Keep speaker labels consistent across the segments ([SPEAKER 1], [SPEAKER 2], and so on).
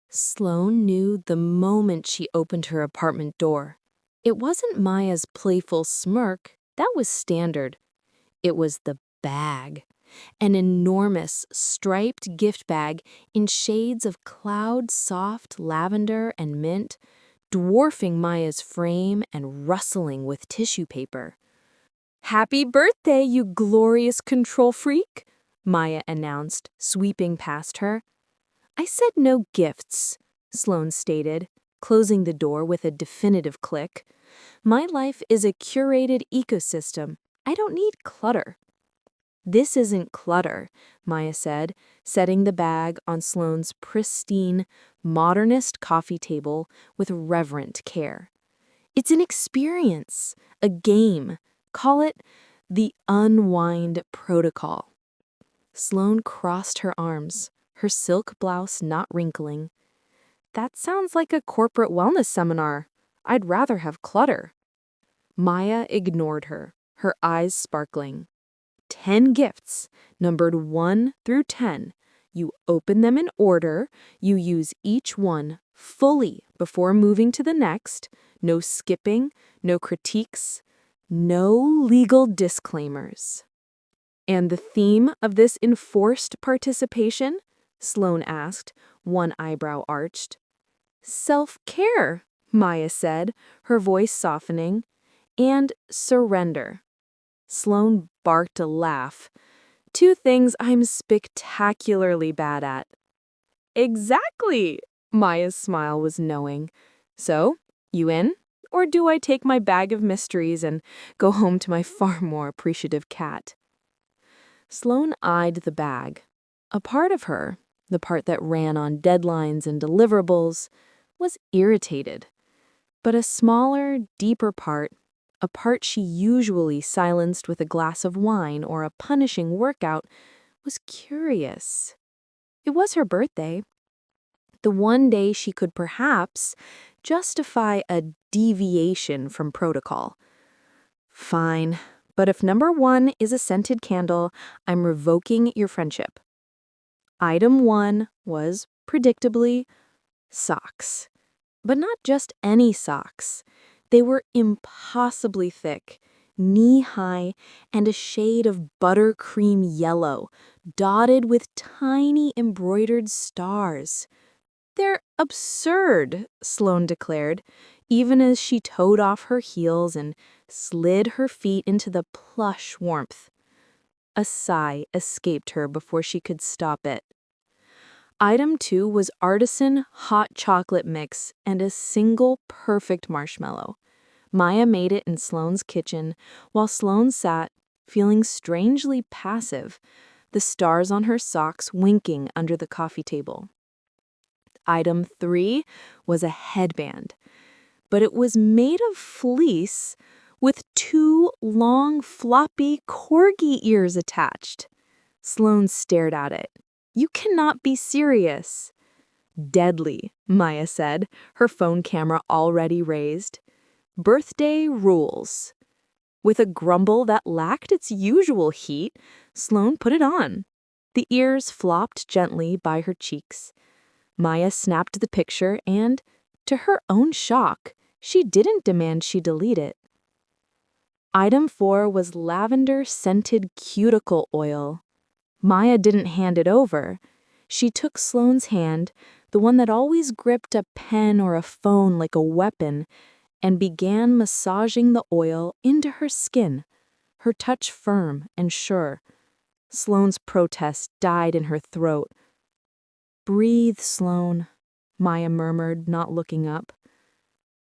[SPEAKER 1] Sloane knew the moment she opened her apartment door. It wasn't Maya's playful smirk, that was standard. It was the bag. An enormous, striped gift bag in shades of cloud soft lavender and mint, dwarfing Maya's frame and rustling with tissue paper. "Happy birthday, you glorious control freak," Maya announced, sweeping past her. "I said no gifts," Sloane stated, closing the door with a definitive click. "My life is a curated ecosystem. I don't need clutter." "This isn't clutter," Maya said, setting the bag on Sloane's pristine, modernist coffee table with reverent care. "It's an experience, a game. Call it the Unwind Protocol." Sloane crossed her arms, her silk blouse not wrinkling. "That sounds like a corporate wellness seminar. I'd rather have clutter." Maya ignored her, her eyes sparkling. 10 gifts, numbered 1 through 10. You open them in order, you use each one fully before moving to the next. No skipping, no critiques, no legal disclaimers. "And the theme of this enforced participation?" Sloane asked, one eyebrow arched. "Self-care," Maya said, her voice softening. "And surrender." Sloane barked a laugh. "Two things I'm spectacularly bad at." "Exactly!" Maya's smile was knowing. "So, you in? Or do I take my bag of mysteries and go home to my far more appreciative cat?" Sloane eyed the bag. A part of her, the part that ran on deadlines and deliverables, was irritated. But a smaller, deeper part, a part she usually silenced with a glass of wine or a punishing workout, was curious. It was her birthday. The one day she could perhaps justify a deviation from protocol. "Fine, but if number 1 is a scented candle, I'm revoking your friendship." Item 1 was, predictably, socks. But not just any socks. They were impossibly thick, knee-high, and a shade of buttercream yellow, dotted with tiny embroidered stars. "They're absurd," Sloane declared, even as she toed off her heels and slid her feet into the plush warmth. A sigh escaped her before she could stop it. Item 2 was artisan hot chocolate mix and a single perfect marshmallow. Maya made it in Sloane's kitchen, while Sloane sat, feeling strangely passive, the stars on her socks winking under the coffee table. Item 3 was a headband, but it was made of fleece with 2 long, floppy corgi ears attached. Sloane stared at it. "You cannot be serious." "Deadly," Maya said, her phone camera already raised. "Birthday rules." With a grumble that lacked its usual heat, Sloane put it on. The ears flopped gently by her cheeks. Maya snapped the picture and, to her own shock, she didn't demand she delete it. Item 4 was lavender-scented cuticle oil. Maya didn't hand it over. She took Sloane's hand, the one that always gripped a pen or a phone like a weapon, and began massaging the oil into her skin, her touch firm and sure. Sloane's protest died in her throat. "Breathe, Sloane," Maya murmured, not looking up.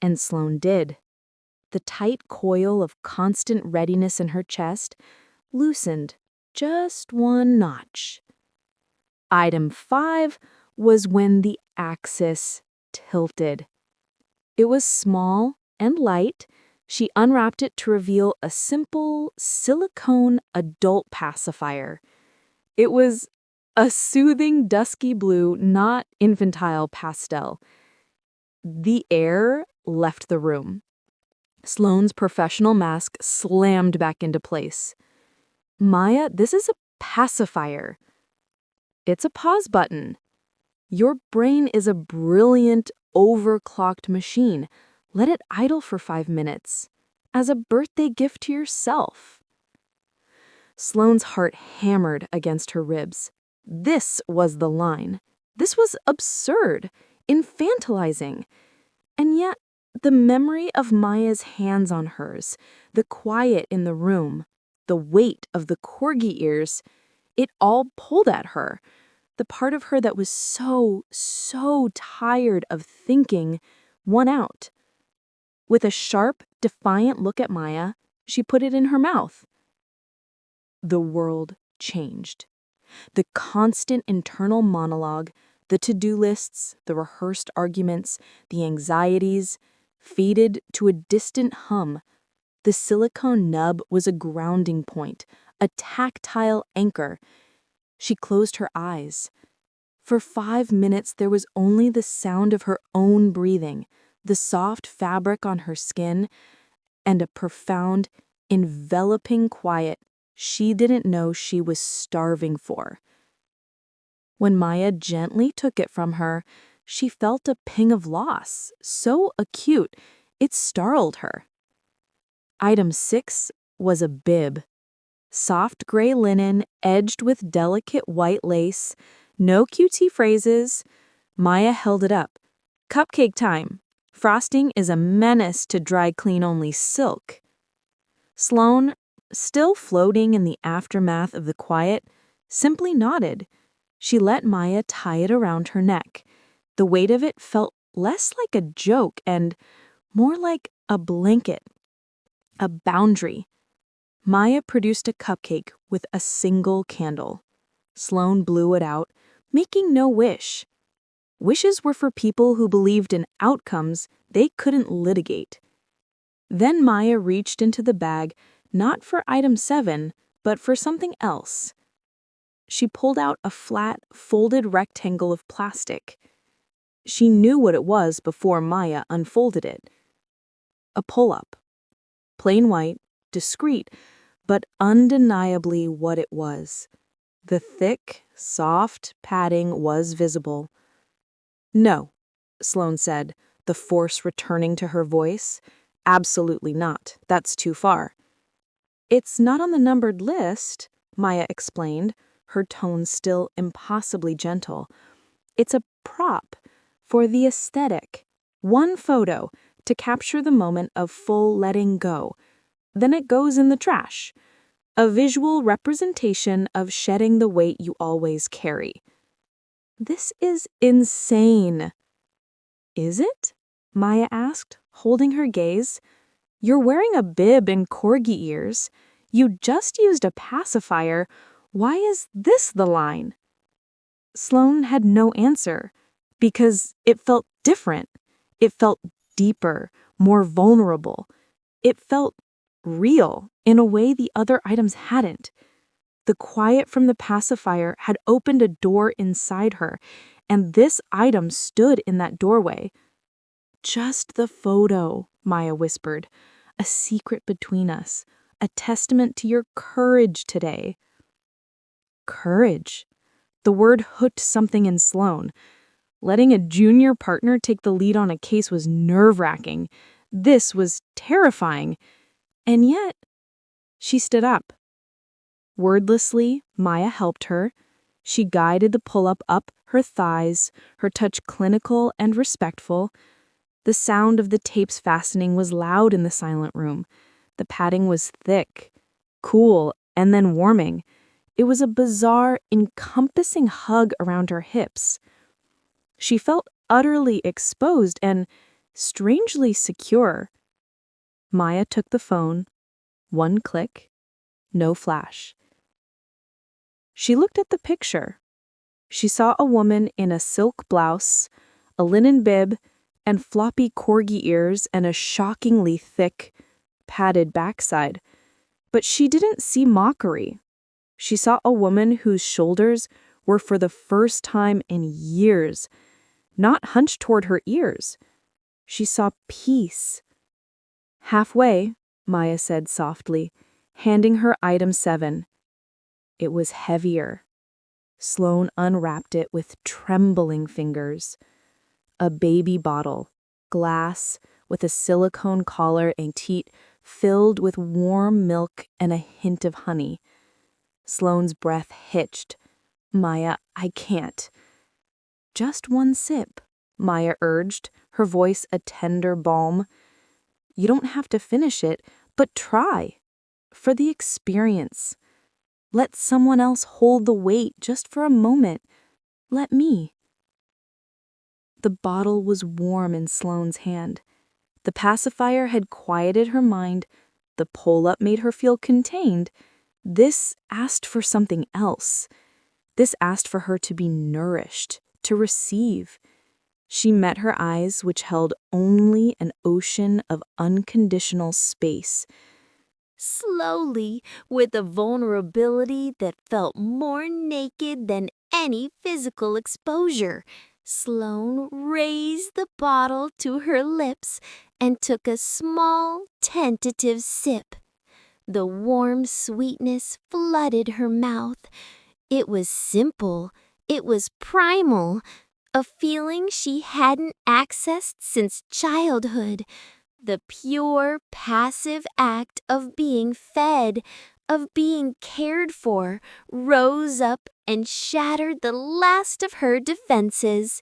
[SPEAKER 1] And Sloane did. The tight coil of constant readiness in her chest loosened just one notch. Item 5 was when the axis tilted. It was small and light. She unwrapped it to reveal a simple silicone adult pacifier. It was a soothing dusky blue, not infantile pastel. The air left the room. Sloane's professional mask slammed back into place. "Maya, this is a pacifier." "It's a pause button." Your brain is a brilliant, overclocked machine. Let it idle for 5 minutes. As a birthday gift to yourself. Sloane's heart hammered against her ribs. This was the line. This was absurd, infantilizing. And yet, the memory of Maya's hands on hers, the quiet in the room, the weight of the corgi ears, it all pulled at her. The part of her that was so tired of thinking won out. With a sharp, defiant look at Maya, she put it in her mouth. The world changed. The constant internal monologue, the to-do lists, the rehearsed arguments, the anxieties, faded to a distant hum. The silicone nub was a grounding point, a tactile anchor. She closed her eyes. For 5 minutes there was only the sound of her own breathing, the soft fabric on her skin, and a profound, enveloping quiet she didn't know she was starving for. When Maya gently took it from her, she felt a ping of loss, so acute it startled her. Item 6 was a bib. Soft gray linen edged with delicate white lace, no QT phrases. Maya held it up. Cupcake time. Frosting is a menace to dry clean only silk. Sloane, still floating in the aftermath of the quiet, simply nodded. She let Maya tie it around her neck. The weight of it felt less like a joke and more like a blanket, a boundary. Maya produced a cupcake with a single candle. Sloane blew it out, making no wish. Wishes were for people who believed in outcomes they couldn't litigate. Then Maya reached into the bag, not for item 7, but for something else. She pulled out a flat, folded rectangle of plastic. She knew what it was before Maya unfolded it. A pull-up. Plain white, discreet, but undeniably what it was. The thick, soft padding was visible. "No," Sloane said, the force returning to her voice. "Absolutely not. That's too far." "It's not on the numbered list," Maya explained, her tone still impossibly gentle. "It's a prop for the aesthetic. One photo to capture the moment of full letting go. Then it goes in the trash. A visual representation of shedding the weight you always carry." "This is insane." "Is it?" Maya asked, holding her gaze. "You're wearing a bib and corgi ears. You just used a pacifier. Why is this the line?" Sloane had no answer, because it felt different. It felt deeper, more vulnerable. It felt real in a way the other items hadn't. The quiet from the pacifier had opened a door inside her, and this item stood in that doorway. "Just the photo," Maya whispered. "A secret between us. A testament to your courage today." Courage. The word hooked something in Sloane. Letting a junior partner take the lead on a case was nerve-wracking. This was terrifying. And yet, she stood up. Wordlessly, Maya helped her. She guided the pull-up up her thighs, her touch clinical and respectful. The sound of the tape's fastening was loud in the silent room. The padding was thick, cool, and then warming. It was a bizarre, encompassing hug around her hips. She felt utterly exposed and strangely secure. Maya took the phone. One click. No flash. She looked at the picture. She saw a woman in a silk blouse, a linen bib, and floppy corgi ears and a shockingly thick, padded backside. But she didn't see mockery. She saw a woman whose shoulders were for the first time in years not hunched toward her ears. She saw peace. "Halfway," Maya said softly, handing her item 7. It was heavier.
[SPEAKER 2] Sloane unwrapped it with trembling fingers. A baby bottle, glass, with a silicone collar and teat filled with warm milk and a hint of honey. Sloane's breath hitched. Maya, I can't. Just one sip, Maya urged, her voice a tender balm. You don't have to finish it, but try. For the experience. Let someone else hold the weight just for a moment. Let me. The bottle was warm in Sloane's hand. The pacifier had quieted her mind. The pull-up made her feel contained. This asked for something else. This asked for her to be nourished, to receive. She met her eyes, which held only an ocean of unconditional space.
[SPEAKER 1] Slowly, with a vulnerability that felt more naked than any physical exposure, Sloane raised the bottle to her lips and took a small, tentative sip. The warm sweetness flooded her mouth. It was simple. It was primal. A feeling she hadn't accessed since childhood. The pure, passive act of being fed, of being cared for, rose up and shattered the last of her defenses.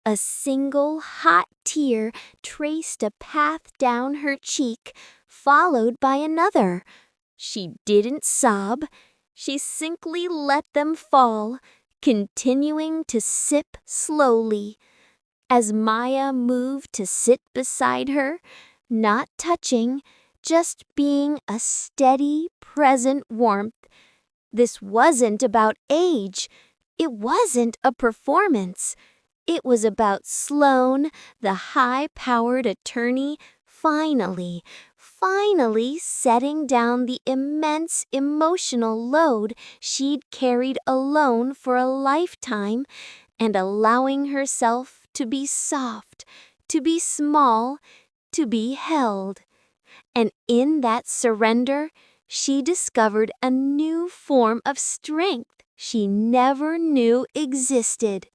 [SPEAKER 1] A single hot tear traced a path down her cheek, followed by another. She didn't sob. She simply let them fall, continuing to sip slowly. As Maya moved to sit beside her, not touching, just being a steady, present warmth. This wasn't about age. It wasn't a performance. It was about Sloane, the high-powered attorney, finally setting down the immense emotional load she'd carried alone for a lifetime and allowing herself to be soft, to be small, to be held. And in that surrender, she discovered a new form of strength she never knew existed.